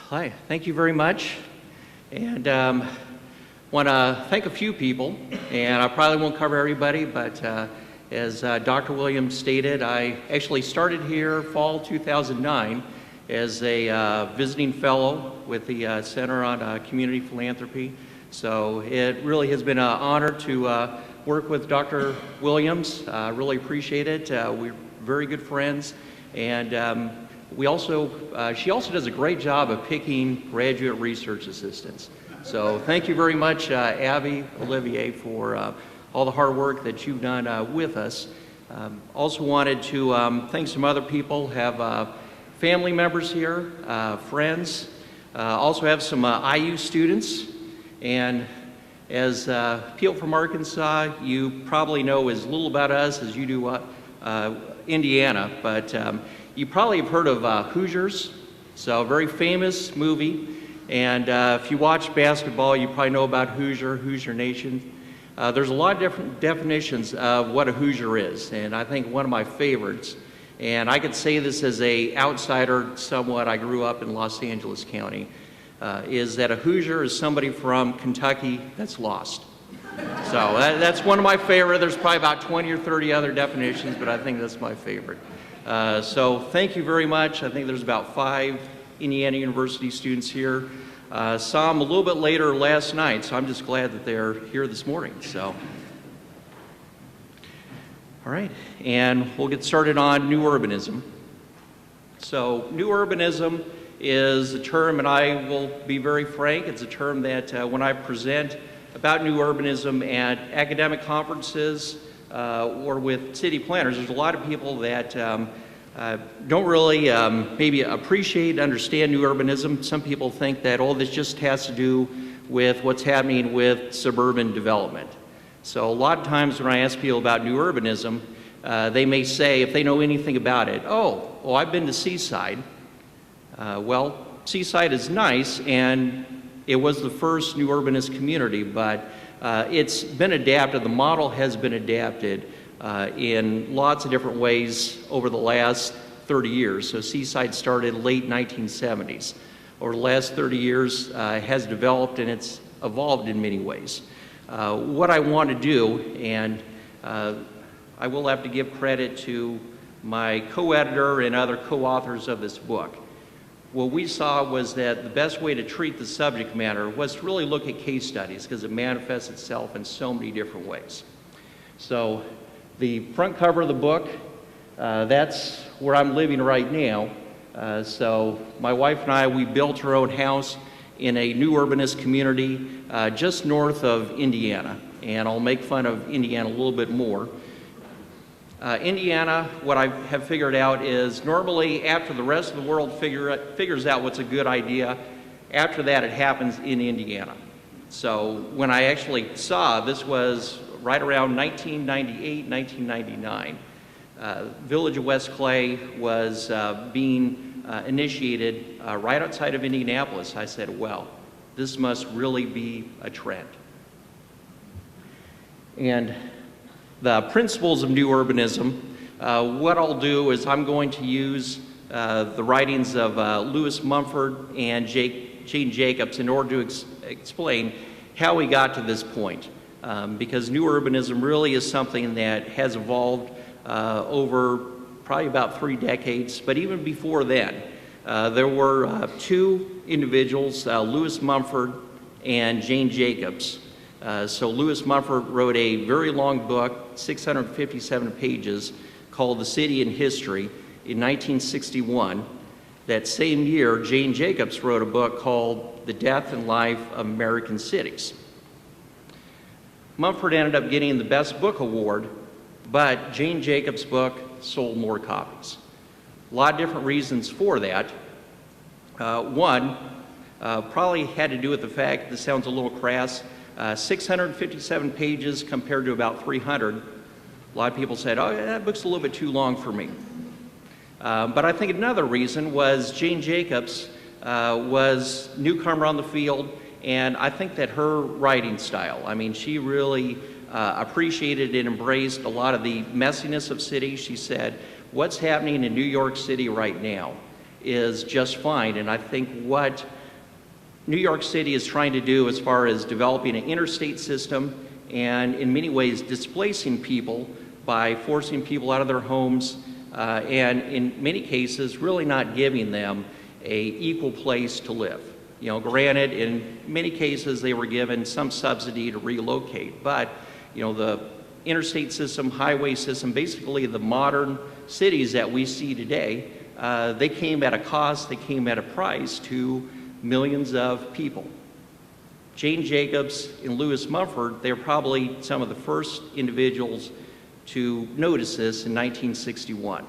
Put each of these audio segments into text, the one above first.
Hi, thank you very much. And want to thank a few people, and I probably won't cover everybody, but as Dr. Williams stated, I actually started here fall 2009 as a visiting fellow with the Center on Community Philanthropy. So it really has been an honor to work with Dr. Williams. Really appreciate it. We're very good friends, and she also does a great job of picking graduate research assistants. So thank you very much, Abby, Olivier, for all the hard work that you've done with us. Also wanted to thank some other people, have family members here, friends, also have some IU students, and as people from Arkansas, you probably know as little about us as you do Indiana, but you probably have heard of Hoosiers, so a very famous movie, and if you watch basketball, you probably know about Hoosier Nation. There's a lot of different definitions of what a Hoosier is, and I think one of my favorites, and I could say this as an outsider somewhat, I grew up in Los Angeles County, is that a Hoosier is somebody from Kentucky that's lost. So that's one of my favorite. There's probably about 20 or 30 other definitions, but I think that's my favorite. So thank you very much. I think there's about 5 Indiana University students here. Saw them a little bit later last night, so I'm just glad that they're here this morning. So, all right, and we'll get started on New Urbanism. So New Urbanism is a term, and I will be very frank, it's a term that when I present about New Urbanism at academic conferences or with city planners, there's a lot of people that don't really maybe appreciate and understand New Urbanism. Some people think that all this just has to do with what's happening with suburban development. So a lot of times when I ask people about New Urbanism, they may say, if they know anything about it, oh, I've been to Seaside. Well, Seaside is nice, and it was the first New Urbanist community, but it's been adapted, the model has been adapted in lots of different ways over the last 30 years. So Seaside started late 1970s. Over the last 30 years has developed and it's evolved in many ways. What I want to do, and I will have to give credit to my co-editor and other co-authors of this book. What we saw was that the best way to treat the subject matter was to really look at case studies because it manifests itself in so many different ways. So the front cover of the book, that's where I'm living right now. So my wife and I, we built our own house in a New Urbanist community just north of Indiana. And I'll make fun of Indiana a little bit more. Indiana, what I have figured out is normally after the rest of the world figures out what's a good idea, after that it happens in Indiana. So when I actually saw, this was right around 1998, 1999, Village of West Clay was being initiated right outside of Indianapolis. I said, well, this must really be a trend. And the principles of New Urbanism, what I'll do is I'm going to use the writings of Lewis Mumford and Jane Jacobs in order to explain how we got to this point. Because New Urbanism really is something that has evolved over probably about 3 decades, but even before then, there were 2 individuals, Lewis Mumford and Jane Jacobs. So Lewis Mumford wrote a very long book, 657 pages, called The City in History in 1961. That same year, Jane Jacobs wrote a book called The Death and Life of American Cities. Mumford ended up getting the Best Book Award, but Jane Jacobs' book sold more copies. A lot of different reasons for that. One probably had to do with the fact, this sounds a little crass, 657 pages compared to about 300. A lot of people said, oh, that book's a little bit too long for me. But I think another reason was Jane Jacobs was newcomer on the field, and I think that her writing style, I mean, she really appreciated and embraced a lot of the messiness of cities. She said, what's happening in New York City right now is just fine. And I think what New York City is trying to do as far as developing an interstate system and in many ways displacing people by forcing people out of their homes and in many cases really not giving them an equal place to live. You know, granted, in many cases they were given some subsidy to relocate, but you know, the interstate system, highway system, basically the modern cities that we see today, they came at a cost, they came at a price to millions of people. Jane Jacobs and Louis Mumford, they're probably some of the first individuals to notice this in 1961.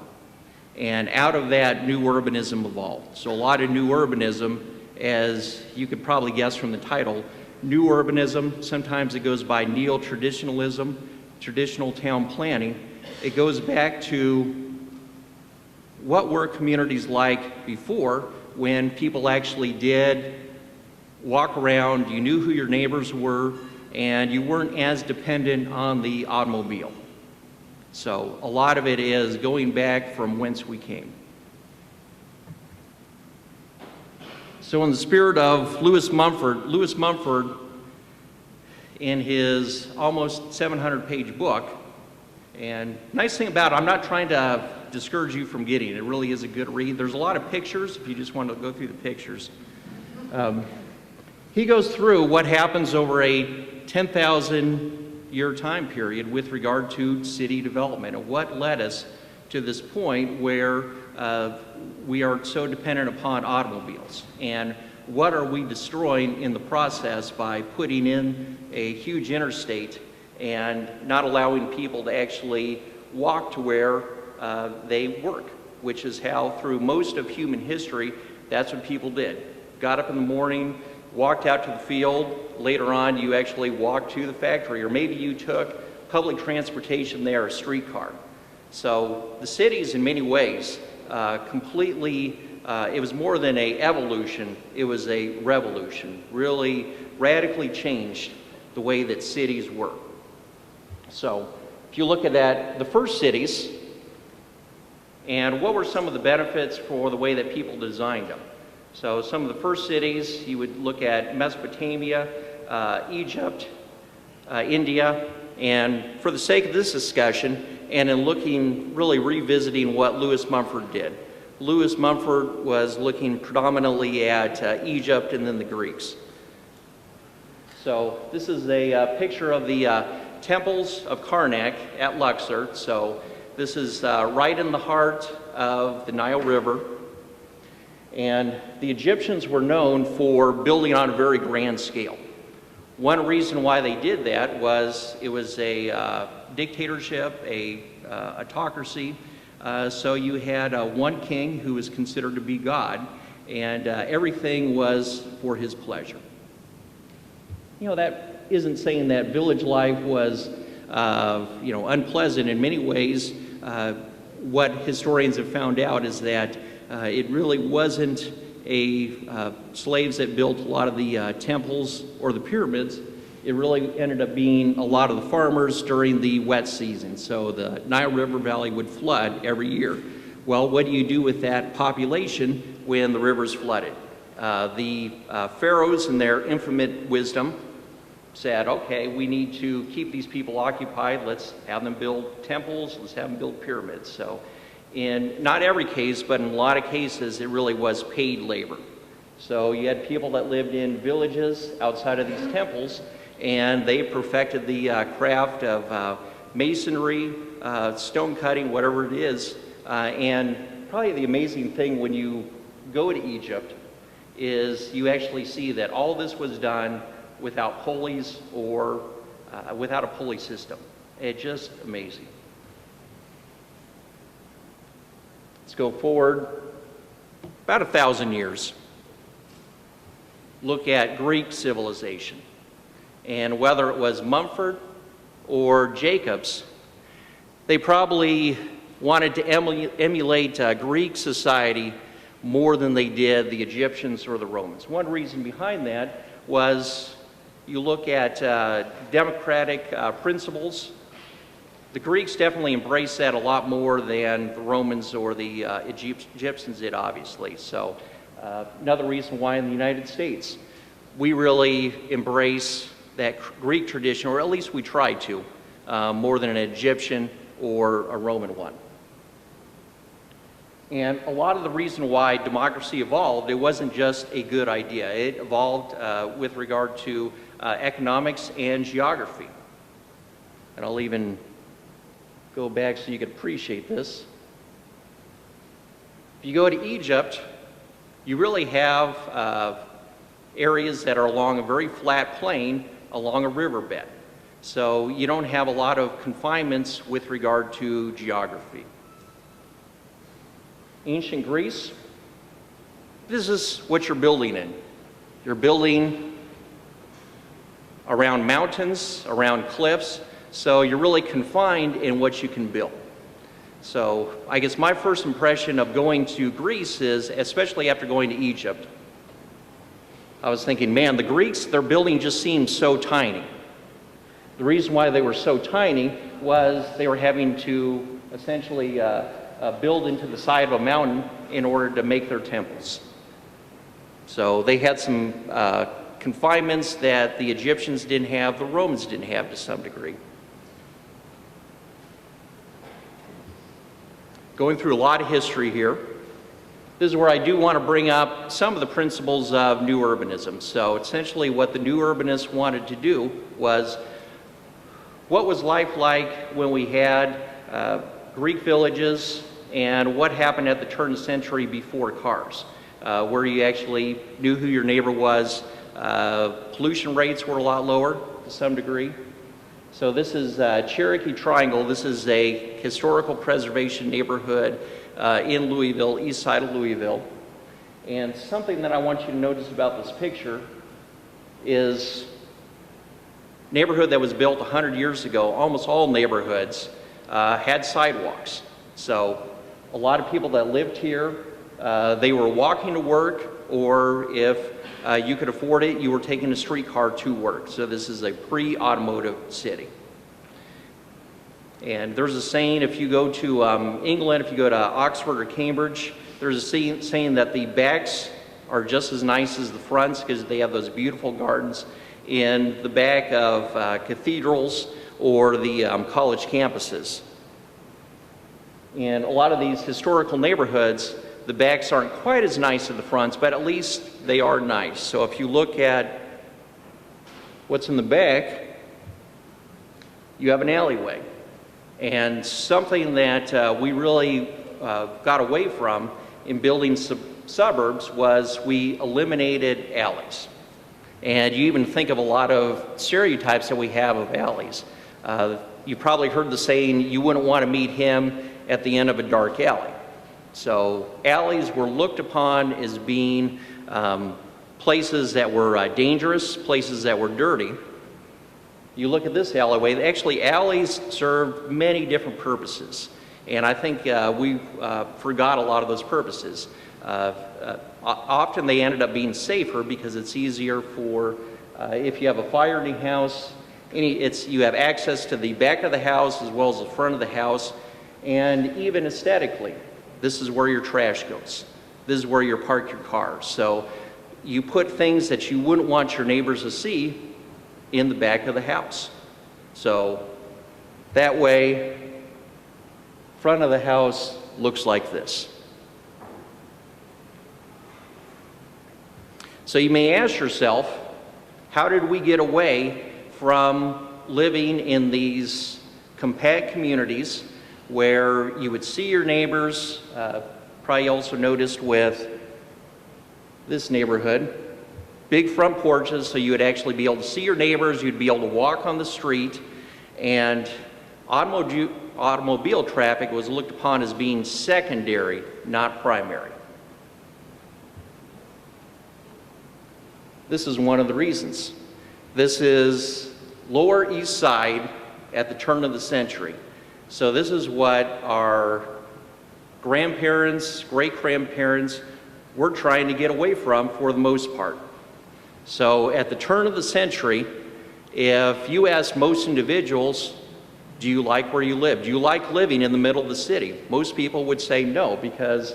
And out of that, new urbanism evolved. So a lot of new urbanism, as you could probably guess from the title, new urbanism, sometimes it goes by neo-traditionalism, traditional town planning. It goes back to what were communities like before when people actually did walk around, you knew who your neighbors were, and you weren't as dependent on the automobile. So a lot of it is going back from whence we came. So in the spirit of Louis Mumford, in his almost 700-page book, and nice thing about it, I'm not trying to discourage you from getting it. It really is a good read. There's a lot of pictures, if you just want to go through the pictures. He goes through what happens over a 10,000-year time period with regard to city development and what led us to this point where we are so dependent upon automobiles, and what are we destroying in the process by putting in a huge interstate and not allowing people to actually walk to where they work, which is how through most of human history, that's what people did. Got up in the morning, walked out to the field, later on you actually walked to the factory, or maybe you took public transportation there, a streetcar. So the cities in many ways completely, it was more than an evolution, it was a revolution, really radically changed the way that cities work. So if you look at that, the first cities, and what were some of the benefits for the way that people designed them? So some of the first cities, you would look at Mesopotamia, Egypt, India, and for the sake of this discussion, and in looking, really revisiting what Louis Mumford did. Louis Mumford was looking predominantly at Egypt and then the Greeks. So this is a picture of the temples of Karnak at Luxor. So this is right in the heart of the Nile River. And the Egyptians were known for building on a very grand scale. One reason why they did that was it was a dictatorship, a autocracy. So you had one king who was considered to be God, and everything was for his pleasure. You know, that isn't saying that village life was, you know, unpleasant in many ways. What historians have found out is that it really wasn't slaves that built a lot of the temples or the pyramids. It really ended up being a lot of the farmers during the wet season. So the Nile River Valley would flood every year. Well, what do you do with that population when the river's flooded? The pharaohs in their infinite wisdom said, okay, we need to keep these people occupied. Let's have them build temples. Let's have them build pyramids. So in not every case, but in a lot of cases, it really was paid labor. So you had people that lived in villages outside of these temples, and they perfected the craft of masonry, stone cutting, whatever it is. And probably the amazing thing when you go to Egypt is you actually see that all this was done without pulleys or without a pulley system. It's just amazing. Let's go forward about 1,000 years. Look at Greek civilization. And whether it was Mumford or Jacobs, they probably wanted to emulate Greek society more than they did the Egyptians or the Romans. One reason behind that was you look at democratic principles, The Greeks definitely embraced that a lot more than the Romans or the Egyptians did, obviously. So another reason why in the United States we really embrace that Greek tradition, or at least we try to, more than an Egyptian or a Roman one. And a lot of the reason why democracy evolved, it wasn't just a good idea. It evolved with regard to economics and geography. And I'll even go back so you can appreciate this. If you go to Egypt, you really have areas that are along a very flat plain along a riverbed. So you don't have a lot of confinements with regard to geography. Ancient Greece, this is what you're building in. You're building around mountains, around cliffs, so you're really confined in what you can build. So I guess my first impression of going to Greece is, especially after going to Egypt, I was thinking, man, the Greeks, their building just seemed so tiny. The reason why they were so tiny was they were having to essentially build into the side of a mountain in order to make their temples. So they had some confinements that the Egyptians didn't have, the Romans didn't have to some degree. Going through a lot of history here. This is where I do want to bring up some of the principles of New Urbanism. So essentially what the New Urbanists wanted to do was, what was life like when we had Greek villages, and what happened at the turn of the century before cars, where you actually knew who your neighbor was. Pollution rates were a lot lower to some degree. So this is Cherokee Triangle. This is a historical preservation neighborhood in Louisville, east side of Louisville. And something that I want you to notice about this picture is a neighborhood that was built 100 years ago. Almost all neighborhoods had sidewalks. So a lot of people that lived here, they were walking to work, or if you could afford it, you were taking a streetcar to work. So this is a pre-automotive city. And there's a saying, if you go to England, if you go to Oxford or Cambridge, there's a saying that the backs are just as nice as the fronts because they have those beautiful gardens in the back of cathedrals or the college campuses. In a lot of these historical neighborhoods, the backs aren't quite as nice as the fronts, but at least they are nice. So if you look at what's in the back, you have an alleyway. And something that we really got away from in building suburbs was we eliminated alleys. And you even think of a lot of stereotypes that we have of alleys. You probably heard the saying, you wouldn't want to meet him at the end of a dark alley. So alleys were looked upon as being places that were dangerous, places that were dirty. You look at this alleyway, actually alleys serve many different purposes. And I think we forgot a lot of those purposes. Often they ended up being safer because it's easier for, if you have a fire in your house, you have access to the back of the house as well as the front of the house. And even aesthetically, this is where your trash goes. This is where you park your car. So you put things that you wouldn't want your neighbors to see in the back of the house. So that way, front of the house looks like this. So you may ask yourself, how did we get away from living in these compact communities where you would see your neighbors? Probably also noticed with this neighborhood, big front porches, so you would actually be able to see your neighbors, you'd be able to walk on the street, and automobile traffic was looked upon as being secondary, not primary. This is one of the reasons. This is Lower East Side at the turn of the century. So this is what our grandparents, great-grandparents were trying to get away from for the most part. So at the turn of the century, if you ask most individuals, Do you like where you live? Do you like living in the middle of the city? Most people would say no, because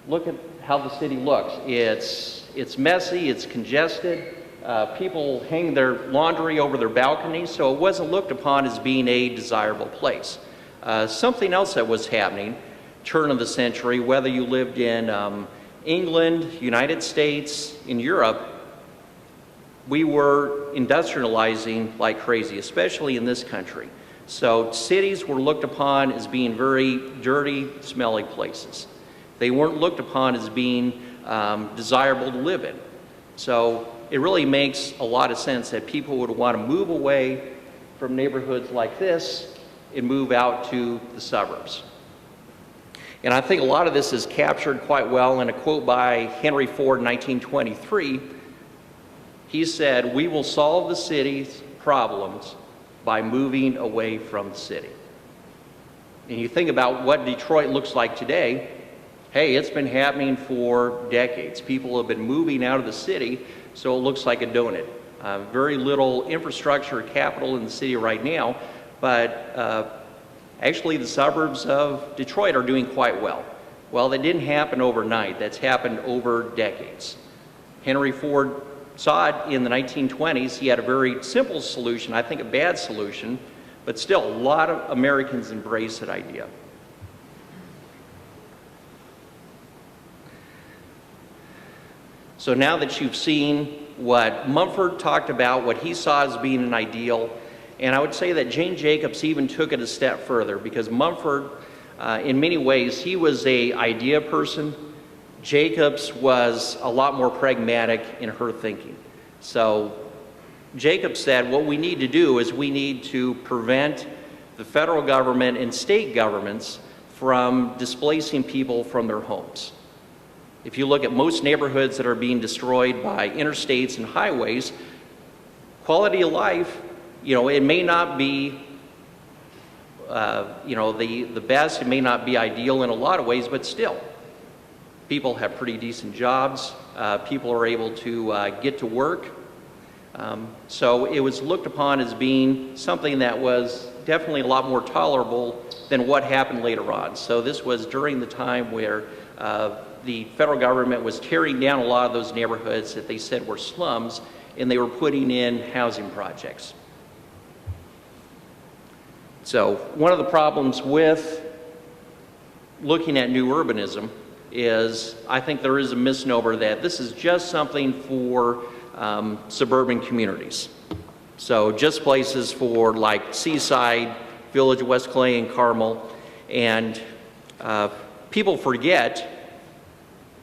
look at how the city looks. It's messy, it's congested. People hang their laundry over their balconies, so it wasn't looked upon as being a desirable place. Something else that was happening, turn of the century, whether you lived in England, United States, in Europe, we were industrializing like crazy, especially in this country. So cities were looked upon as being very dirty, smelly places. They weren't looked upon as being desirable to live in. So it really makes a lot of sense that people would want to move away from neighborhoods like this and move out to the suburbs. And I think a lot of this is captured quite well in a quote by Henry Ford in 1923. He said, "We will solve the city's problems by moving away from the city." And you think about what Detroit looks like today, hey, it's been happening for decades. People have been moving out of the city, so it looks like a donut. Very little infrastructure or capital in the city right now, but actually the suburbs of Detroit are doing quite well. Well, that didn't happen overnight. That's happened over decades. Henry Ford saw it in the 1920s. He had a very simple solution, I think a bad solution, but still a lot of Americans embraced that idea. So now that you've seen what Mumford talked about, what he saw as being an ideal, and I would say that Jane Jacobs even took it a step further, because Mumford, in many ways, he was an idea person. Jacobs was a lot more pragmatic in her thinking. So Jacobs said, what we need to do is we need to prevent the federal government and state governments from displacing people from their homes. If you look at most neighborhoods that are being destroyed by interstates and highways, quality of life, it may not be the best, it may not be ideal in a lot of ways, but still, people have pretty decent jobs, people are able to get to work. So it was looked upon as being something that was definitely a lot more tolerable than what happened later on. So this was during the time where the federal government was tearing down a lot of those neighborhoods that they said were slums, and they were putting in housing projects. So one of the problems with looking at new urbanism is I think there is a misnomer that this is just something for suburban communities. So just places for like Seaside, Village of West Clay, and Carmel. And people forget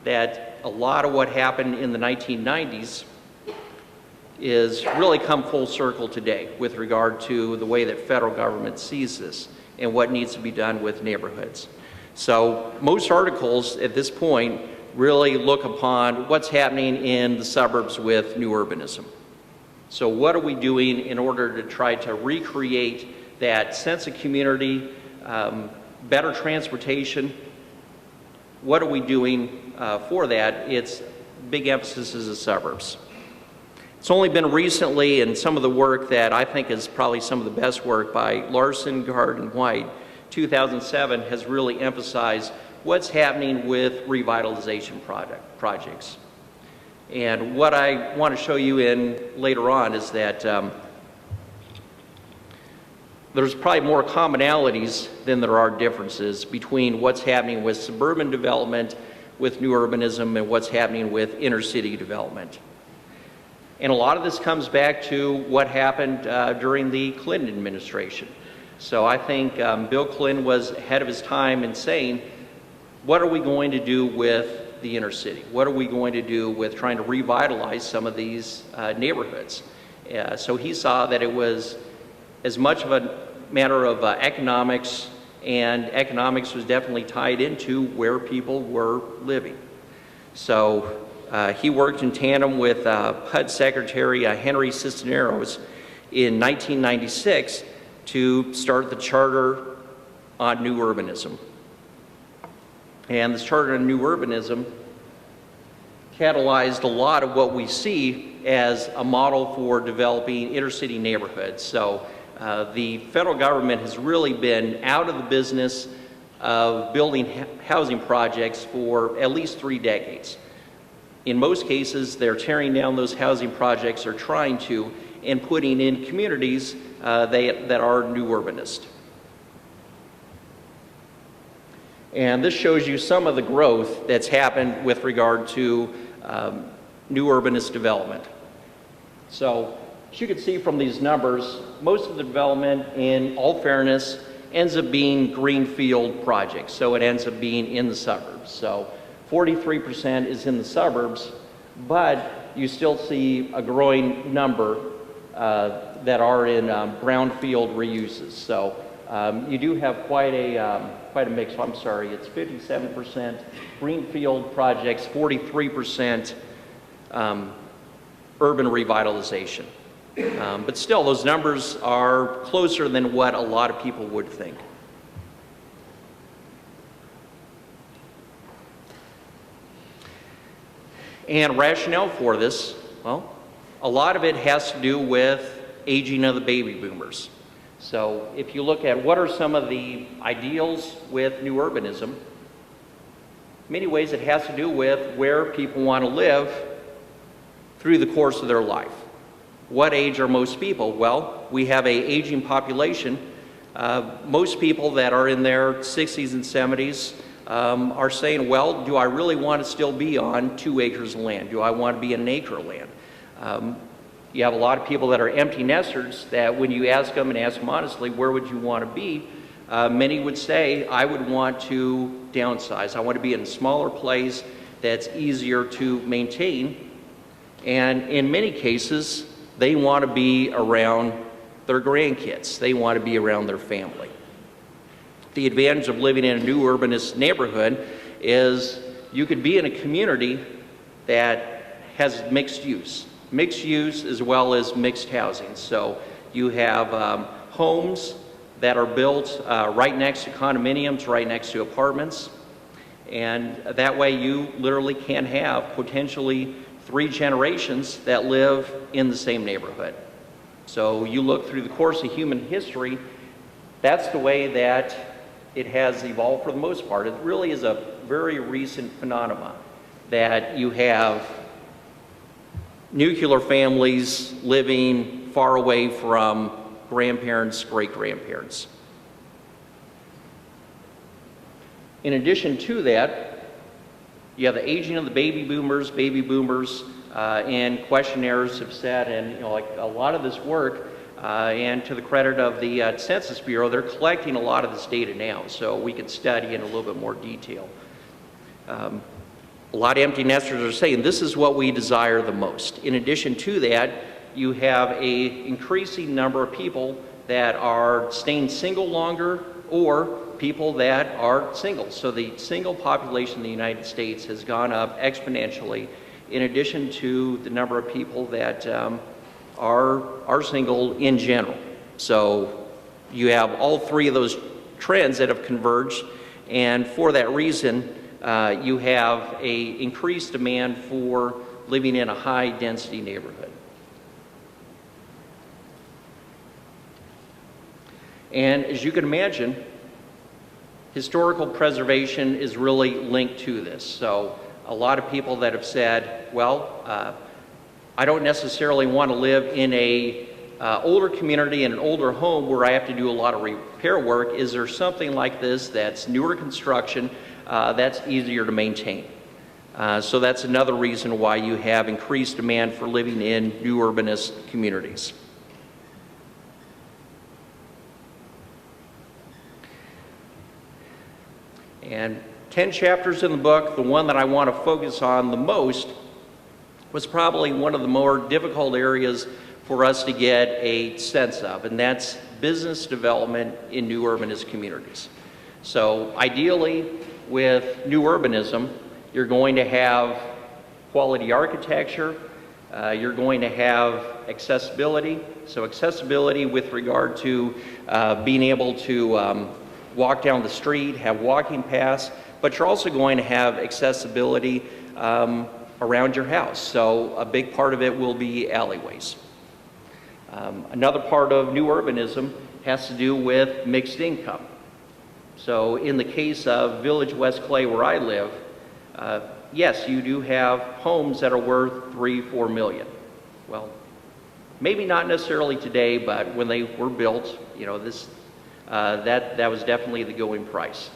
that a lot of what happened in the 1990s is really come full circle today with regard to the way that federal government sees this and what needs to be done with neighborhoods. So most articles at this point really look upon what's happening in the suburbs with new urbanism. So what are we doing in order to try to recreate that sense of community, better transportation? What are we doing for that? It's big emphasis is the suburbs. It's only been recently, and some of the work that I think is probably some of the best work by Larson, Gard, and White, 2007, has really emphasized what's happening with revitalization projects. And what I want to show you in later on is that there's probably more commonalities than there are differences between what's happening with suburban development, with new urbanism, and what's happening with inner city development. And a lot of this comes back to what happened during the Clinton administration. So I think Bill Clinton was ahead of his time in saying, what are we going to do with the inner city? What are we going to do with trying to revitalize some of these neighborhoods? So he saw that it was as much of a matter of economics, and economics was definitely tied into where people were living. So he worked in tandem with HUD Secretary Henry Cisneros in 1996 to start the Charter on New Urbanism. And this Charter on New Urbanism catalyzed a lot of what we see as a model for developing inner city neighborhoods. So the federal government has really been out of the business of building housing projects for at least 3 decades. In most cases, they're tearing down those housing projects or trying to, and putting in communities that are new urbanist. And this shows you some of the growth that's happened with regard to new urbanist development. So, as you can see from these numbers, most of the development, in all fairness, ends up being greenfield projects. So it ends up being in the suburbs. So 43% is in the suburbs, but you still see a growing number that are in brownfield reuses. So you do have quite a mix. I'm sorry, it's 57% greenfield projects, 43% urban revitalization. But still, those numbers are closer than what a lot of people would think. And rationale for this, well, a lot of it has to do with aging of the baby boomers. So if you look at what are some of the ideals with new urbanism, in many ways it has to do with where people want to live through the course of their life. What age are most people? Well, we have an aging population. Most people that are in their 60s and 70s are saying, well, do I really want to still be on 2 acres of land? Do I want to be in an acre of land? You have a lot of people that are empty nesters that when you ask them and ask them honestly, where would you want to be? Many would say, I would want to downsize. I want to be in a smaller place that's easier to maintain. And in many cases, they want to be around their grandkids. They want to be around their family. The advantage of living in a new urbanist neighborhood is you could be in a community that has mixed use as well as mixed housing. So you have homes that are built right next to condominiums, right next to apartments. And that way you literally can have potentially 3 generations that live in the same neighborhood. So you look through the course of human history, that's the way that it has evolved for the most part. It really is a very recent phenomenon that you have nuclear families living far away from grandparents, great-grandparents. In addition to that, you have the aging of the baby boomers. And questionnaires have said, and like a lot of this work, and to the credit of the Census Bureau, they're collecting a lot of this data now, so we can study in a little bit more detail. A lot of empty nesters are saying this is what we desire the most. In addition to that, you have an increasing number of people that are staying single longer, or people that are single. So the single population in the United States has gone up exponentially, in addition to the number of people that are single in general. So you have all 3 of those trends that have converged, and for that reason, you have an increased demand for living in a high-density neighborhood. And as you can imagine, historical preservation is really linked to this. So a lot of people that have said, well, I don't necessarily want to live in a older community, in an older home where I have to do a lot of repair work. Is there something like this that's newer construction that's easier to maintain? So that's another reason why you have increased demand for living in new urbanist communities. And 10 chapters in the book, the one that I want to focus on the most was probably one of the more difficult areas for us to get a sense of, and that's business development in new urbanist communities. So ideally, with new urbanism, you're going to have quality architecture, you're going to have accessibility. So accessibility with regard to being able to walk down the street, have walking paths, but you're also going to have accessibility around your house. So a big part of it will be alleyways. Another part of new urbanism has to do with mixed income. So in the case of Village West Clay, where I live, yes, you do have homes that are worth 3-4 million. Well, maybe not necessarily today, but when they were built, you know, that was definitely the going price.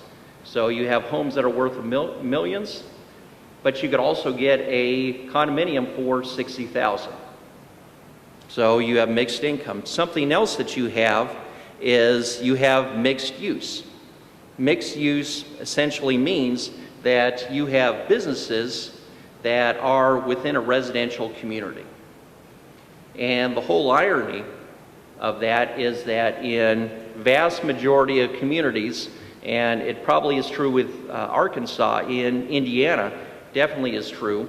So you have homes that are worth millions, but you could also get a condominium for 60,000. So you have mixed income. Something else that you have is you have mixed use. Mixed use essentially means that you have businesses that are within a residential community. And the whole irony of that is that in vast majority of communities, and it probably is true with Arkansas, in Indiana, definitely is true,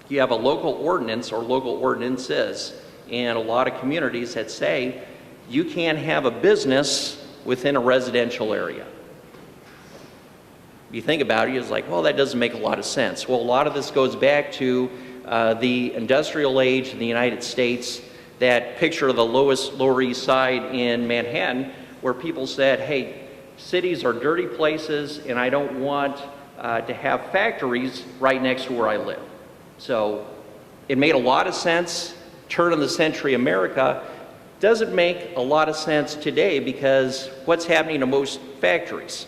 you have a local ordinance or local ordinances in a lot of communities that say you can't have a business within a residential area. You think about it, it's like, well, that doesn't make a lot of sense. Well, a lot of this goes back to the industrial age in the United States, that picture of the Lower East Side in Manhattan, where people said, hey, cities are dirty places, and I don't want to have factories right next to where I live. So it made a lot of sense. Turn of the century America doesn't make a lot of sense today, because what's happening to most factories?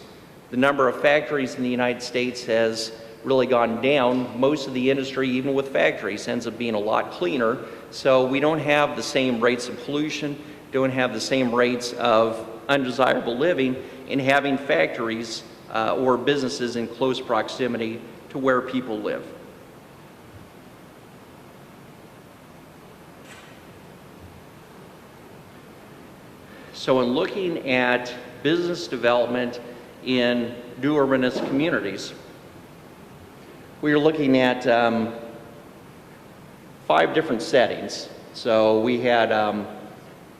The number of factories in the United States has really gone down. Most of the industry, even with factories, ends up being a lot cleaner. So we don't have the same rates of pollution, don't have the same rates of undesirable living in having factories or businesses in close proximity to where people live. So in looking at business development in new urbanist communities, we are looking at 5 different settings. So we had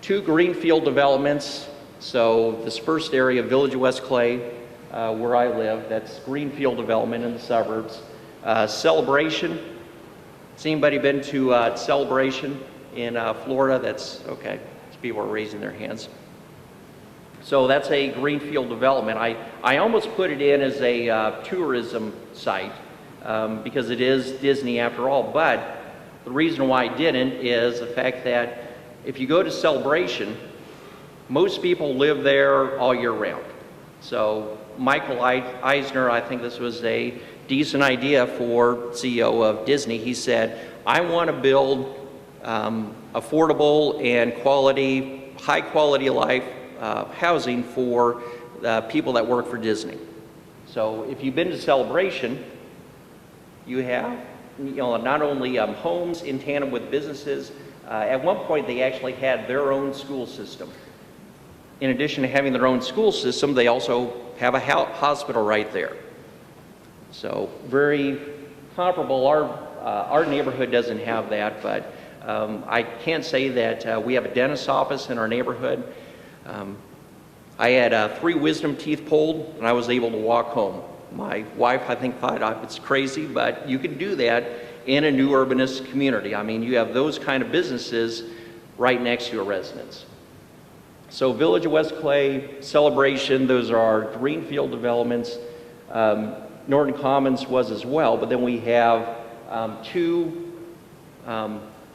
2 greenfield developments. So this first area, Village West Clay, where I live, that's greenfield development in the suburbs. Celebration. Has anybody been to Celebration in Florida? That's okay. People are raising their hands. So that's a greenfield development. I almost put it in as a tourism site because it is Disney after all, but the reason why I didn't is the fact that if you go to Celebration, most people live there all year round. So Michael Eisner, I think this was a decent idea for CEO of Disney. He said, I want to build affordable and quality, high quality of life housing for people that work for Disney. So if you've been to Celebration, you have not only homes in tandem with businesses. At one point they actually had their own school system. In addition to having their own school system, they also have a hospital right there. So very comparable. Our neighborhood doesn't have that, but I can say that we have a dentist's office in our neighborhood. I had 3 wisdom teeth pulled, and I was able to walk home. My wife, I think, thought it's crazy, but you can do that in a new urbanist community. I mean, you have those kind of businesses right next to your residence. So Village of West Clay, Celebration, those are our greenfield developments. Norton Commons was as well, but then we have 2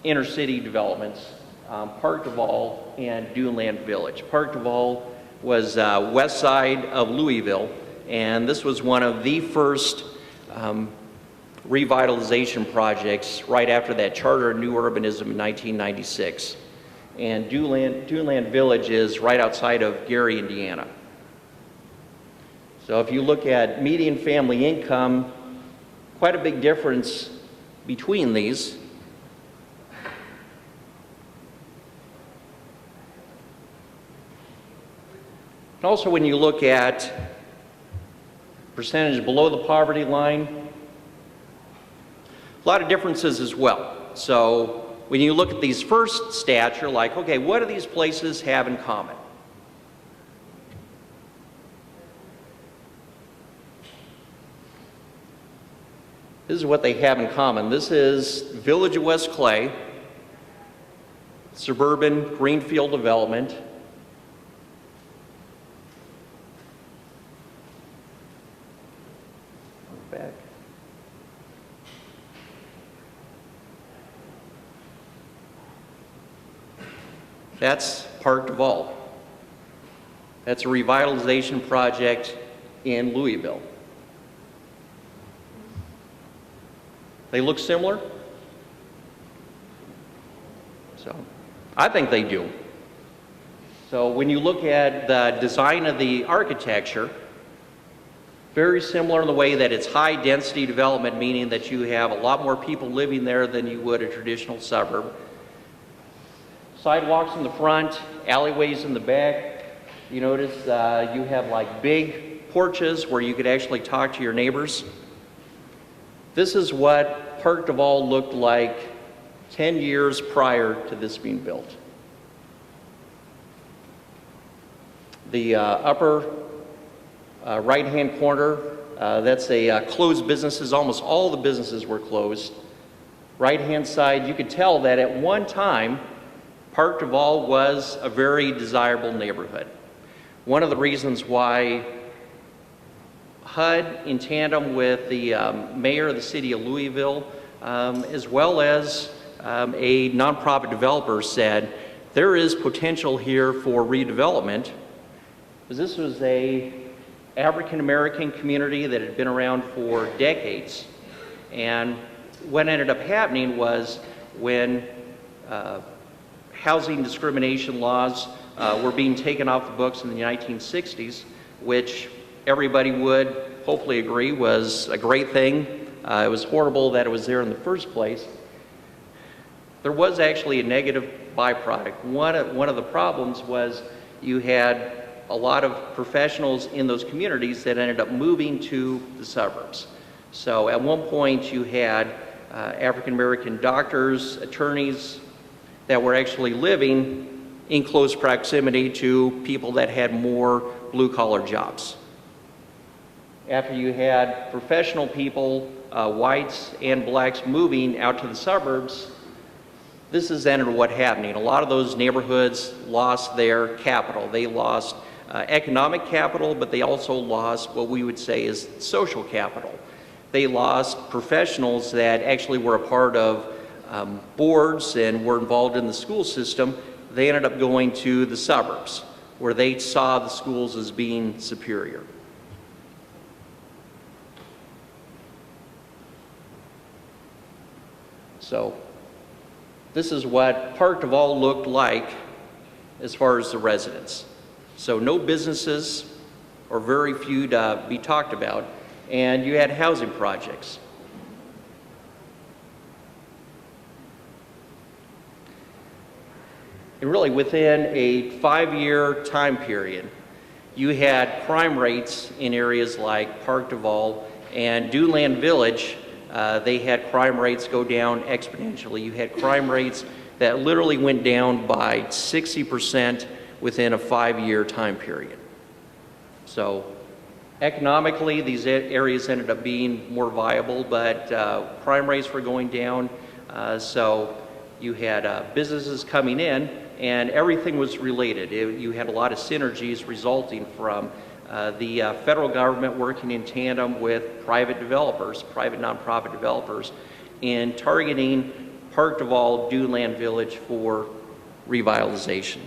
inner city developments, Park Duval and Duneland Village. Park Duval was west side of Louisville, and this was one of the first revitalization projects right after that charter of new urbanism in 1996. And Duneland Village is right outside of Gary, Indiana. So if you look at median family income, quite a big difference between these. And also when you look at percentage below the poverty line, a lot of differences as well. So when you look at these first stats, you're like, okay, what do these places have in common? This is what they have in common. This is Village of West Clay. suburban Greenfield Development. Back. That's Park Duval. That's a revitalization project in Louisville. They look similar? So, I think they do. So when you look at the design of the architecture, very similar in the way that it's high density development, meaning that you have a lot more people living there than you would a traditional suburb. Sidewalks in the front, alleyways in the back. You notice you have like big porches where you could actually talk to your neighbors. This is what Park Duval looked like 10 years prior to this being built. The upper right-hand corner, that's a closed businesses. Almost all the businesses were closed. Right-hand side, you could tell that at one time, Park Duval was a very desirable neighborhood. One of the reasons why HUD, in tandem with the mayor of the city of Louisville, as well as a nonprofit developer, said there is potential here for redevelopment, because this was a African-American community that had been around for decades. And what ended up happening was when housing discrimination laws were being taken off the books in the 1960s, which everybody would hopefully agree was a great thing. It was horrible that it was there in the first place. There was actually a negative byproduct. One of the problems was you had a lot of professionals in those communities that ended up moving to the suburbs. So at one point you had African-American doctors, attorneys that were actually living in close proximity to people that had more blue-collar jobs. After you had professional people, whites and blacks, moving out to the suburbs, this is then what happening. A lot of those neighborhoods lost their capital. They lost economic capital, but they also lost what we would say is social capital. They lost professionals that actually were a part of boards and were involved in the school system. They ended up going to the suburbs, where they saw the schools as being superior. So this is what Park Duval looked like as far as the residents. So no businesses, or very few to be talked about, and you had housing projects. And really within a 5-year time period, you had crime rates in areas like Park Duval and Duneland Village. They had crime rates go down exponentially. You had crime rates that literally went down by 60% within a 5-year time period. So economically, these areas ended up being more viable, but crime rates were going down. So you had businesses coming in, and everything was related. You had a lot of synergies resulting from the federal government working in tandem with private developers, private nonprofit developers, in targeting Park Duval, Duneland Village for revitalization.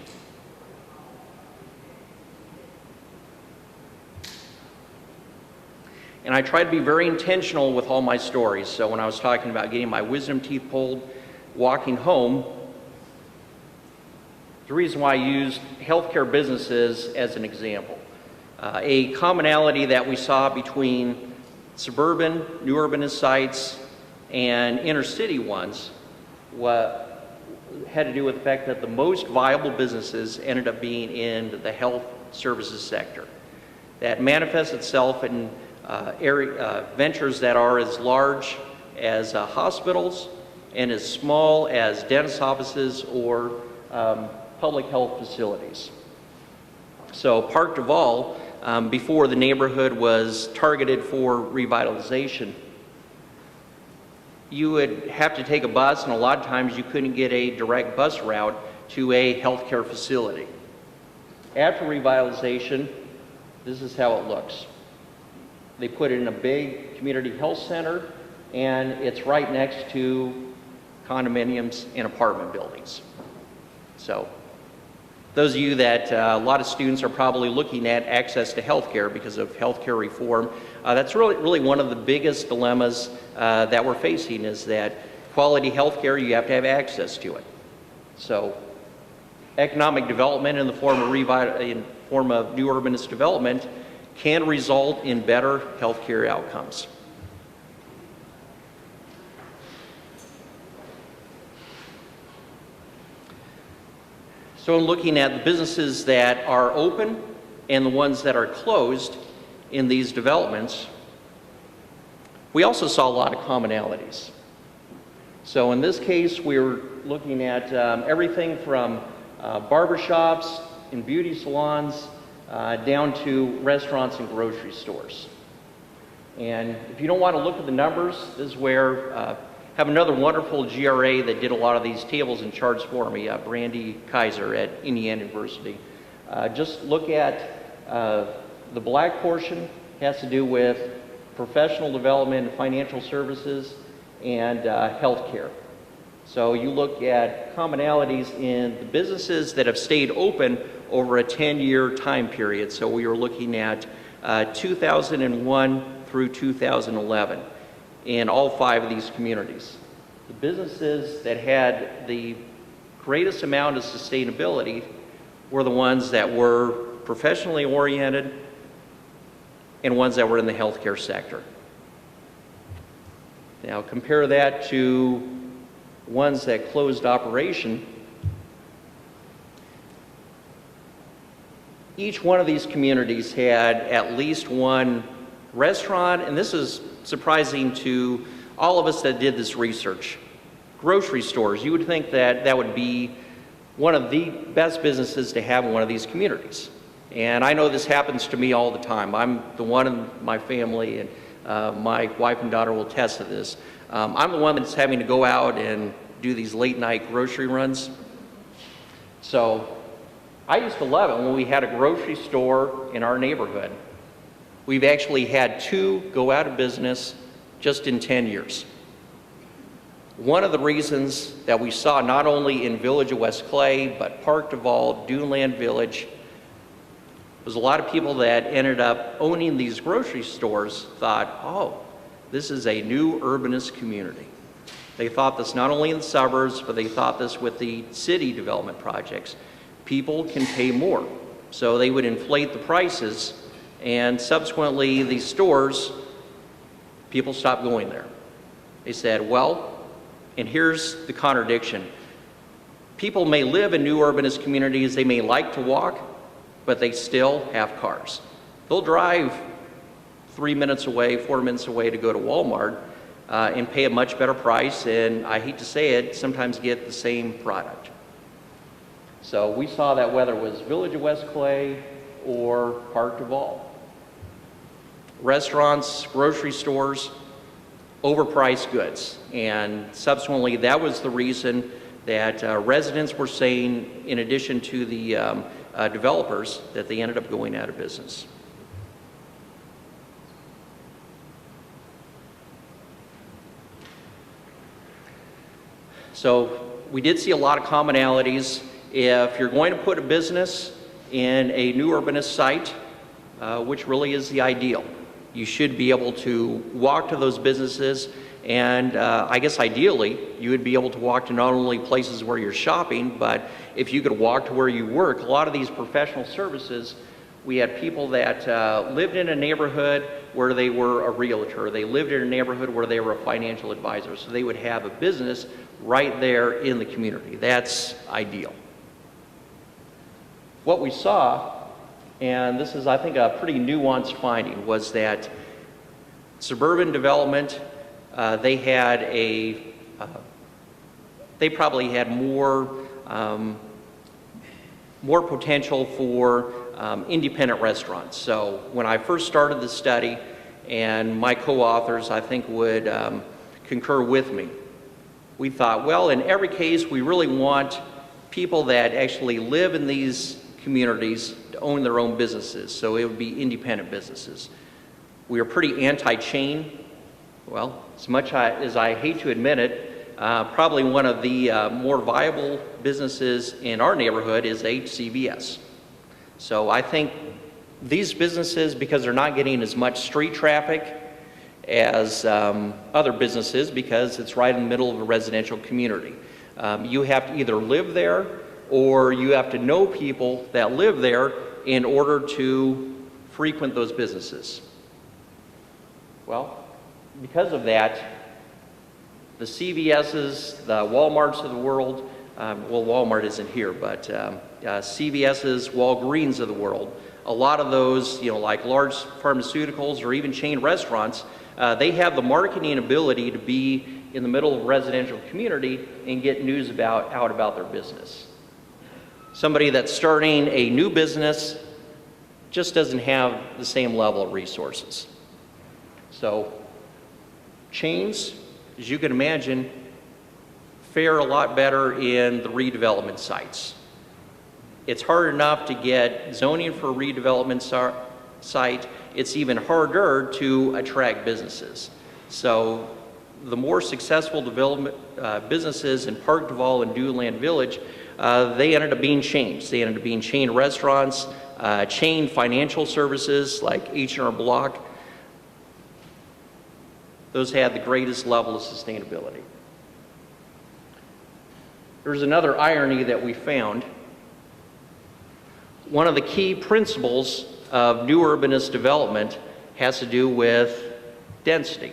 And I try to be very intentional with all my stories. So when I was talking about getting my wisdom teeth pulled, walking home, the reason why I used healthcare businesses as an example. A commonality that we saw between suburban, new urbanist sites and inner city ones had to do with the fact that the most viable businesses ended up being in the health services sector. That manifests itself in ventures that are as large as hospitals and as small as dentist offices or public health facilities. So Park Duval, before the neighborhood was targeted for revitalization, you would have to take a bus, and a lot of times you couldn't get a direct bus route to a healthcare facility. After revitalization, this is how it looks. They put it in a big community health center, and it's right next to condominiums and apartment buildings. So those of you that a lot of students are probably looking at access to healthcare because of healthcare reform, that's really one of the biggest dilemmas that we're facing, is that quality healthcare, you have to have access to it. So economic development in the form of new urbanist development can result in better healthcare outcomes. So in looking at the businesses that are open and the ones that are closed in these developments, we also saw a lot of commonalities. So in this case, we were looking at everything from barbershops and beauty salons down to restaurants and grocery stores. And if you don't want to look at the numbers, this is where have another wonderful GRA that did a lot of these tables and charts for me, Brandy Kaiser at Indiana University. Just look at the black portion, has to do with professional development, financial services, and healthcare. So you look at commonalities in the businesses that have stayed open over a 10-year time period. So we were looking at 2001 through 2011 in all 5 of these communities. The businesses that had the greatest amount of sustainability were the ones that were professionally oriented and ones that were in the healthcare sector. Now compare that to ones that closed operation. Each one of these communities had at least one restaurant, and this is surprising to all of us that did this research. Grocery stores, you would think that that would be one of the best businesses to have in one of these communities. And I know this happens to me all the time. I'm the one in my family, and my wife and daughter will attest to this. I'm the one that's having to go out and do these late night grocery runs. So I used to love it when we had a grocery store in our neighborhood. We've actually had 2 go out of business just in 10 years. One of the reasons that we saw not only in Village of West Clay, but Park Duval, Duneland Village, was a lot of people that ended up owning these grocery stores thought, oh, this is a new urbanist community. They thought this not only in the suburbs, but they thought this with the city development projects. People can pay more. So they would inflate the prices, and subsequently these stores, people stopped going there. They said, well, and here's the contradiction. People may live in new urbanist communities, they may like to walk, but they still have cars. They'll drive 3 minutes away, 4 minutes away to go to Walmart and pay a much better price, and I hate to say it, sometimes get the same product. So we saw that whether it was Village of West Clay or Park Duval. Restaurants, grocery stores, overpriced goods, and subsequently that was the reason that residents were saying, in addition to the developers, that they ended up going out of business. So we did see a lot of commonalities. If you're going to put a business in a new urbanist site, which really is the ideal, you should be able to walk to those businesses, and I guess ideally you would be able to walk to not only places where you're shopping, but if you could walk to where you work. A lot of these professional services, we had people that lived in a neighborhood where they were a realtor. They lived in a neighborhood where they were a financial advisor. So they would have a business right there in the community. That's ideal. What we saw, and this is, I think, a pretty nuanced finding, was that suburban development, they probably had more potential for independent restaurants. So when I first started the study, and my co-authors, I think, would concur with me, we thought, well, in every case, we really want people that actually live in these communities to own their own businesses, so it would be independent businesses. We are pretty anti-chain. Well, as much as I hate to admit it, probably one of the more viable businesses in our neighborhood is a CVS. So I think these businesses, because they're not getting as much street traffic as other businesses, because it's right in the middle of a residential community. You have to either live there or you have to know people that live there in order to frequent those businesses. Well, because of that, the CVS's, the Walmarts of the world, well, Walmart isn't here, but CVS's, Walgreens of the world, a lot of those, you know, like large pharmaceuticals or even chain restaurants, they have the marketing ability to be in the middle of a residential community and get news out about their business. Somebody that's starting a new business just doesn't have the same level of resources. So chains, as you can imagine, fare a lot better in the redevelopment sites. It's hard enough to get zoning for a redevelopment site. It's even harder to attract businesses. So the more successful development businesses in Park Duval and Dew-Land Village, they ended up being chains. They ended up being chain restaurants, chain financial services like H&R Block. Those had the greatest level of sustainability. There's another irony that we found. One of the key principles of new urbanist development has to do with density.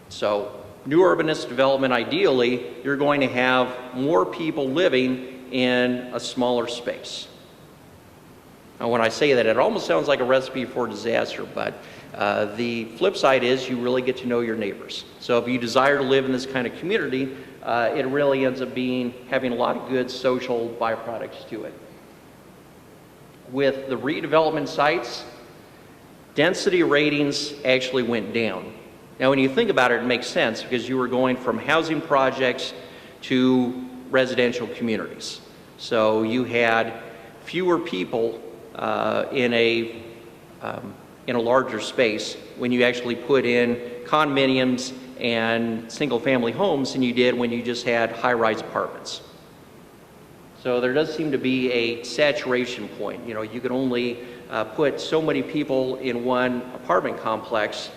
So new urbanist development, ideally, you're going to have more people living in a smaller space. Now, when I say that, it almost sounds like a recipe for disaster, but the flip side is you really get to know your neighbors. So if you desire to live in this kind of community, it really ends up having a lot of good social byproducts to it. With the redevelopment sites, density ratings actually went down. Now, when you think about it, it makes sense because you were going from housing projects to residential communities. So you had fewer people in a larger space when you actually put in condominiums and single-family homes than you did when you just had high-rise apartments. So there does seem to be a saturation point. You know, you can only put so many people in one apartment complex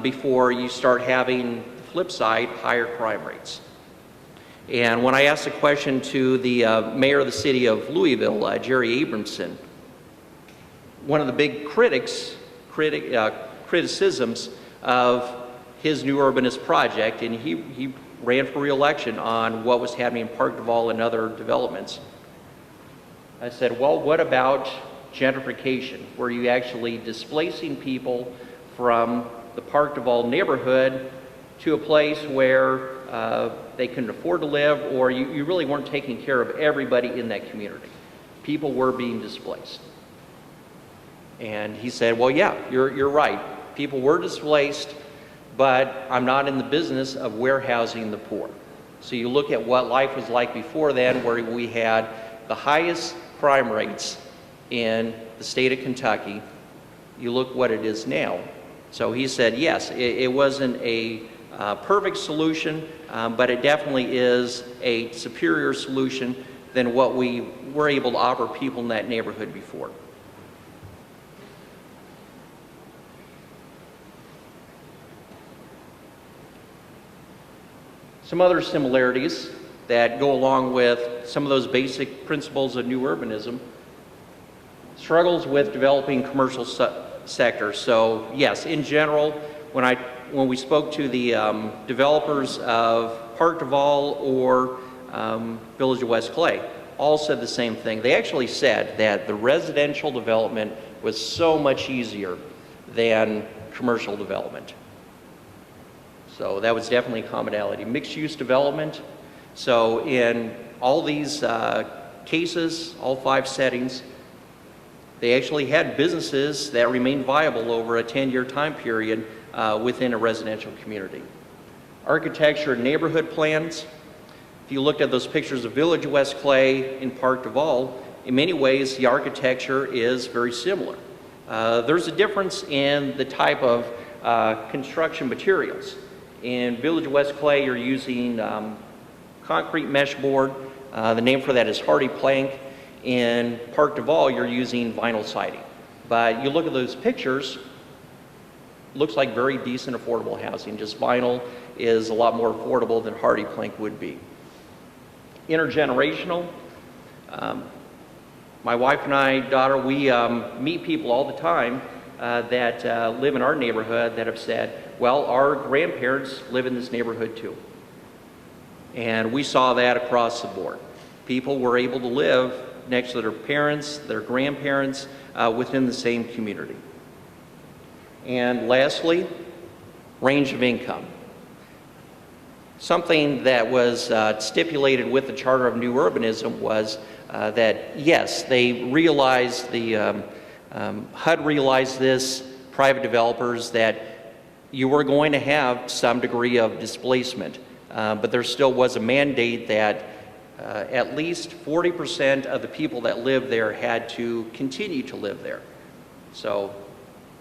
before you start having, the flip side, higher crime rates. And when I asked a question to the mayor of the city of Louisville, Jerry Abramson, one of the big criticisms of his new urbanist project, and he ran for re-election on what was happening in Park Duval and other developments. I said, well, what about gentrification, where you actually displacing people from the Park Duval neighborhood to a place where they couldn't afford to live, or you really weren't taking care of everybody in that community. People were being displaced. And he said, well, yeah, you're right. People were displaced, but I'm not in the business of warehousing the poor. So you look at what life was like before then, where we had the highest crime rates in the state of Kentucky. You look what it is now. So he said, yes, it wasn't a perfect solution, but it definitely is a superior solution than what we were able to offer people in that neighborhood before. Some other similarities that go along with some of those basic principles of new urbanism: struggles with developing commercial sector. So yes, in general, when we spoke to the developers of Park Duval or Village of West Clay, all said the same thing. They actually said that the residential development was so much easier than commercial development. So that was definitely a commonality. Mixed-use development. So in all these cases, all 5 settings, they actually had businesses that remained viable over a 10-year time period within a residential community. Architecture and neighborhood plans. If you looked at those pictures of Village West Clay in Park Duval, in many ways the architecture is very similar. There's a difference in the type of construction materials. In Village West Clay, you're using concrete mesh board. The name for that is hardy plank. In Park Duval, you're using vinyl siding. But you look at those pictures, looks like very decent, affordable housing. Just vinyl is a lot more affordable than hardy plank would be. Intergenerational. My wife and I, daughter, we meet people all the time that live in our neighborhood that have said, well, our grandparents live in this neighborhood too. And we saw that across the board. People were able to live next to their parents, their grandparents, within the same community. And lastly, range of income. Something that was stipulated with the Charter of New Urbanism was that, yes, they realized, HUD realized this, private developers, that you were going to have some degree of displacement, but there still was a mandate that at least 40% of the people that lived there had to continue to live there. So,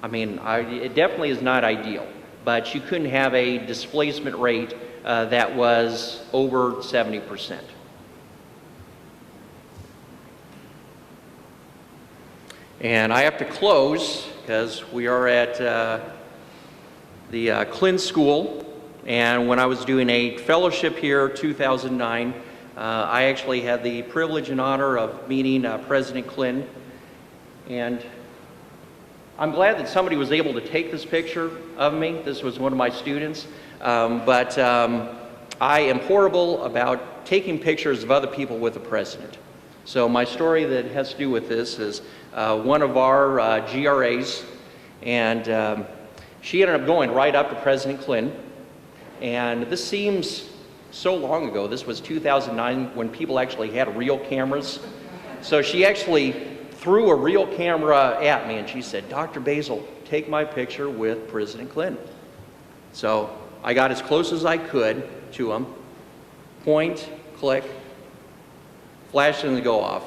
I mean, it definitely is not ideal, but you couldn't have a displacement rate that was over 70%. And I have to close because we are at the Klin School, and when I was doing a fellowship here, 2009, I actually had the privilege and honor of meeting President Klin, and I'm glad that somebody was able to take this picture of me. This was one of my students, but I am horrible about taking pictures of other people with the president. So my story that has to do with this is one of our GRAs, and she ended up going right up to President Klin, and this seems so long ago. This was 2009 when people actually had real cameras. So she actually threw a real camera at me and she said, "Dr. Besel, take my picture with President Klin." So I got as close as I could to him, point, click, flash and go off.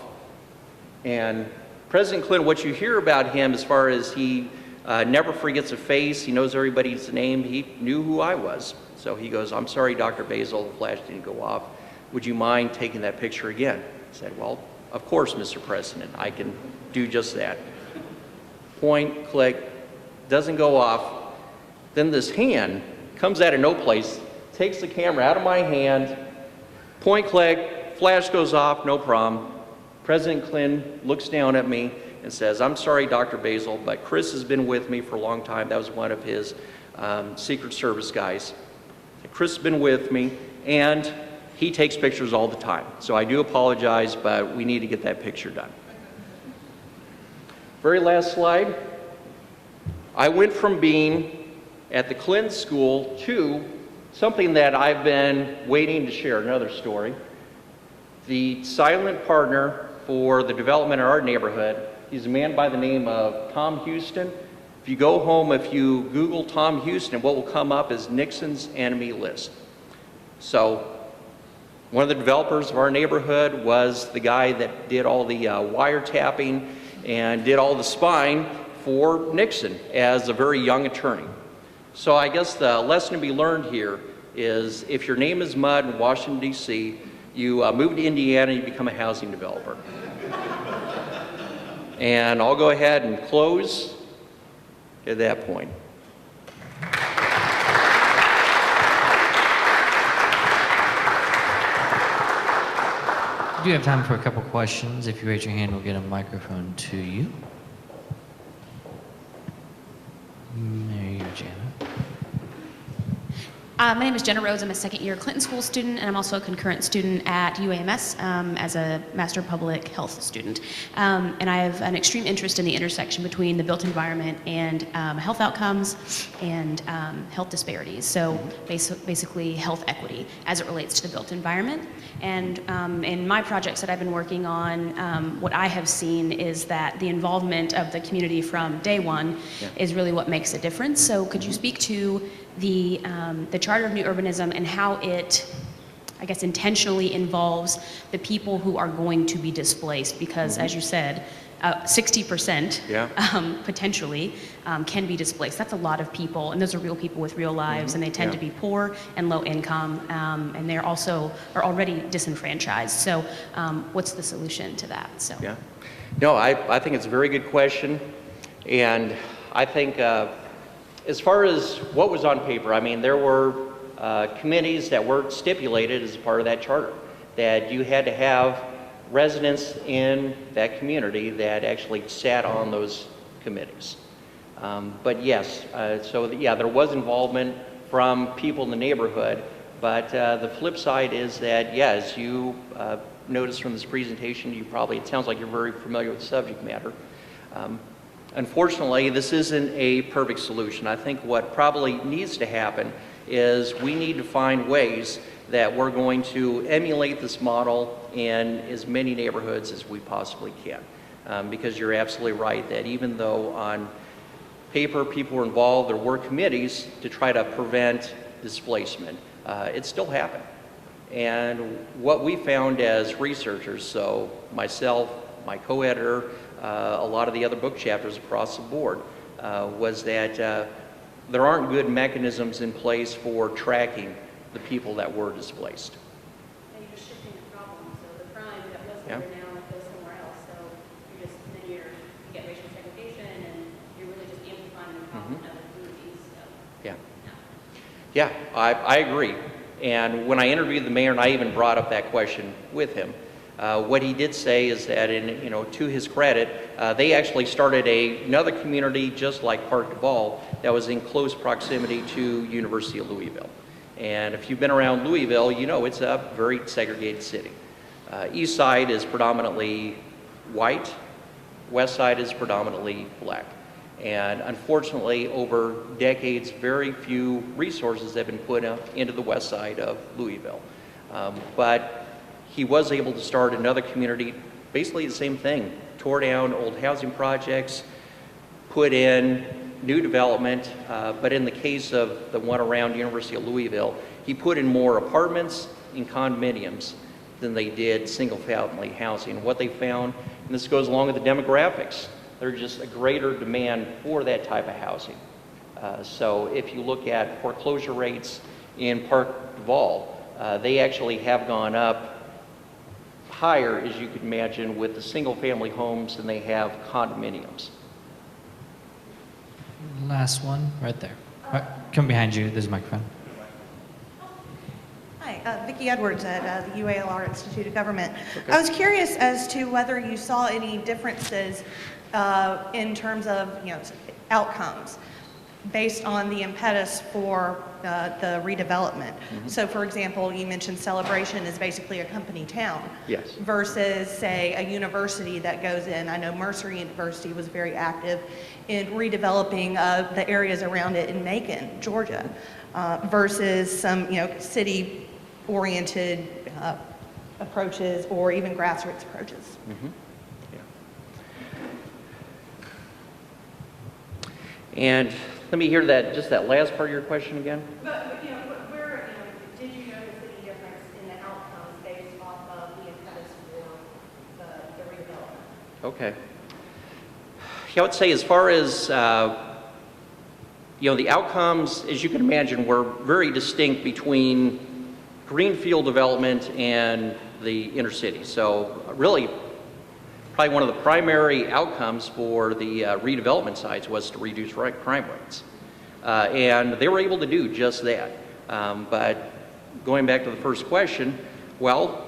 And President Klin, what you hear about him as far as he never forgets a face, he knows everybody's name, he knew who I was. So he goes, "I'm sorry, Dr. Besel, the flash didn't go off. Would you mind taking that picture again?" I said, "Well, of course, Mr. President, I can do just that." Point, click, doesn't go off. Then this hand comes out of no place, takes the camera out of my hand, point, click, flash goes off, no problem. President Klin looks down at me and says, "I'm sorry, Dr. Besel, but Chris has been with me for a long time." That was one of his Secret Service guys. Chris has been with me, and he takes pictures all the time. So I do apologize, but we need to get that picture done. Very last slide. I went from being at the Klin School to something that I've been waiting to share, another story. The silent partner for the development of our neighborhood, he's a man by the name of Tom Houston. If you go home, if you Google Tom Houston, what will come up is Nixon's enemy list. So one of the developers of our neighborhood was the guy that did all the wiretapping and did all the spying for Nixon as a very young attorney. So I guess the lesson to be learned here is if your name is Mudd in Washington, D.C., you move to Indiana and you become a housing developer. And I'll go ahead and close at that point. We do have time for a couple questions. If you raise your hand, we'll get a microphone to you. There you go, Jana. My name is Jenna Rose. I'm a second-year Clinton School student, and I'm also a concurrent student at UAMS as a Master of Public Health student. And I have an extreme interest in the intersection between the built environment and health outcomes and health disparities. So basically health equity as it relates to the built environment. And in my projects that I've been working on, what I have seen is that the involvement of the community from day one is really what makes a difference. So could you speak to the Charter of New Urbanism and how it I guess, intentionally involves the people who are going to be displaced because, as you said, 60% potentially can be displaced. That's a lot of people, and those are real people with real lives, and they tend to be poor and low income, and they're also are already disenfranchised. So what's the solution to that? So no, I think it's a very good question, and I think as far as what was on paper, I mean, there were committees that were stipulated as part of that charter, that you had to have residents in that community that actually sat on those committees. But yes, there was involvement from people in the neighborhood, but the flip side is that, as you noticed from this presentation, it sounds like you're very familiar with the subject matter. Unfortunately, this isn't a perfect solution. I think what probably needs to happen is we need to find ways that we're going to emulate this model in as many neighborhoods as we possibly can. Because you're absolutely right that even though on paper people were involved, there were committees to try to prevent displacement, it still happened. And what we found as researchers, so myself, my co-editor, a lot of the other book chapters across the board, was that there aren't good mechanisms in place for tracking the people that were displaced. And you're just shifting the problem. So the crime that was there now goes somewhere else. So you get racial segregation, and you're really just amplifying the problem in other communities. So. I agree. And when I interviewed the mayor, and I even brought up that question with him, what he did say is that, to his credit, they actually started another community just like Park Duval that was in close proximity to University of Louisville. And if you've been around Louisville, you know it's a very segregated city. East side is predominantly white, west side is predominantly black. And unfortunately, over decades, very few resources have been put into the west side of Louisville. But he was able to start another community, basically the same thing, tore down old housing projects, put in new development, but in the case of the one around University of Louisville, he put in more apartments and condominiums than they did single-family housing. What they found, and this goes along with the demographics, there's just a greater demand for that type of housing. So if you look at foreclosure rates in Park Duval, they actually have gone up higher, as you could imagine, with the single-family homes than they have condominiums. Last one, right there. Come behind you, there's a microphone. Hi, Vicki Edwards at the UALR Institute of Government. Okay. I was curious as to whether you saw any differences in terms of outcomes based on the impetus for the redevelopment. So for example, you mentioned Celebration is basically a company town. Yes. Versus, say, a university that goes in. I know Mercer University was very active in redeveloping the areas around it in Macon, Georgia, versus some city-oriented approaches or even grassroots approaches. And let me hear just that last part of your question again. But where did you notice any difference in the outcomes based off of the impetus for the redevelopment? Okay. I would say as far as the outcomes, as you can imagine, were very distinct between Greenfield Development and the inner city. So really, probably one of the primary outcomes for the redevelopment sites was to reduce crime rates. And they were able to do just that. But going back to the first question, well,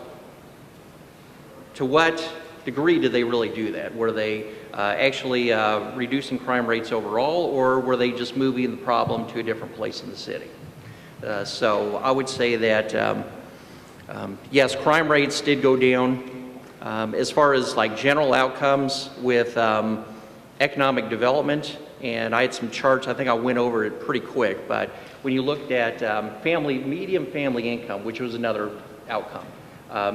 to what degree did they really do that? Were they actually reducing crime rates overall, or were they just moving the problem to a different place in the city? So I would say that, yes, crime rates did go down. As far as like general outcomes with economic development, and I had some charts, I think I went over it pretty quick, but when you looked at median family income, which was another outcome,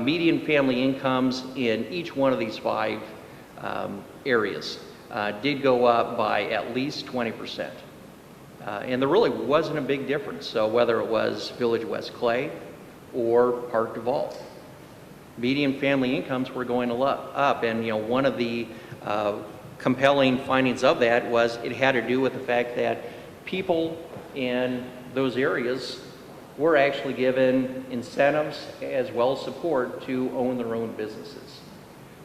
median family incomes in each one of these 5 areas did go up by at least 20%. And there really wasn't a big difference. So whether it was Village West Clay, or Park Duval. Median family incomes were going up, and one of the compelling findings of that was it had to do with the fact that people in those areas were actually given incentives as well as support to own their own businesses.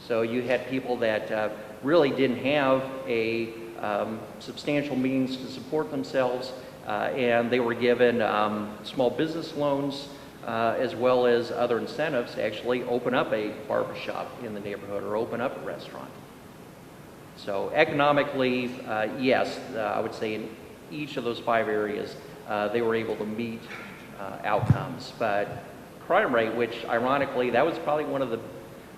So you had people that really didn't have a substantial means to support themselves, and they were given small business loans as well as other incentives to actually open up a barbershop in the neighborhood or open up a restaurant. So economically, yes, I would say in each of those 5 areas, they were able to meet outcomes. But crime rate, which ironically, that was probably one of the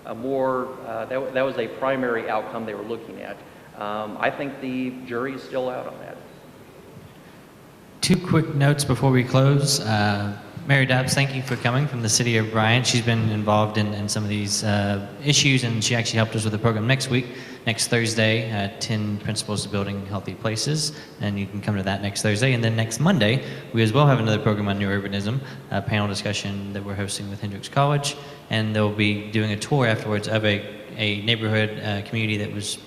that was a primary outcome they were looking at. I think the jury is still out on that. 2 quick notes before we close. Mary Dobbs, thank you for coming from the city of Bryan. She's been involved in some of these issues, and she actually helped us with the program next Thursday, 10 Principles to Building Healthy Places, and you can come to that next Thursday. And then next Monday, we as well have another program on new urbanism, a panel discussion that we're hosting with Hendrix College, and they'll be doing a tour afterwards of a neighborhood community that was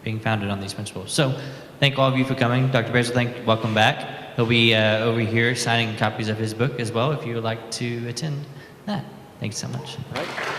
being founded on these principles. So thank all of you for coming. Dr. Besel, welcome back. He'll be over here signing copies of his book as well if you would like to attend that. Thanks so much. All right.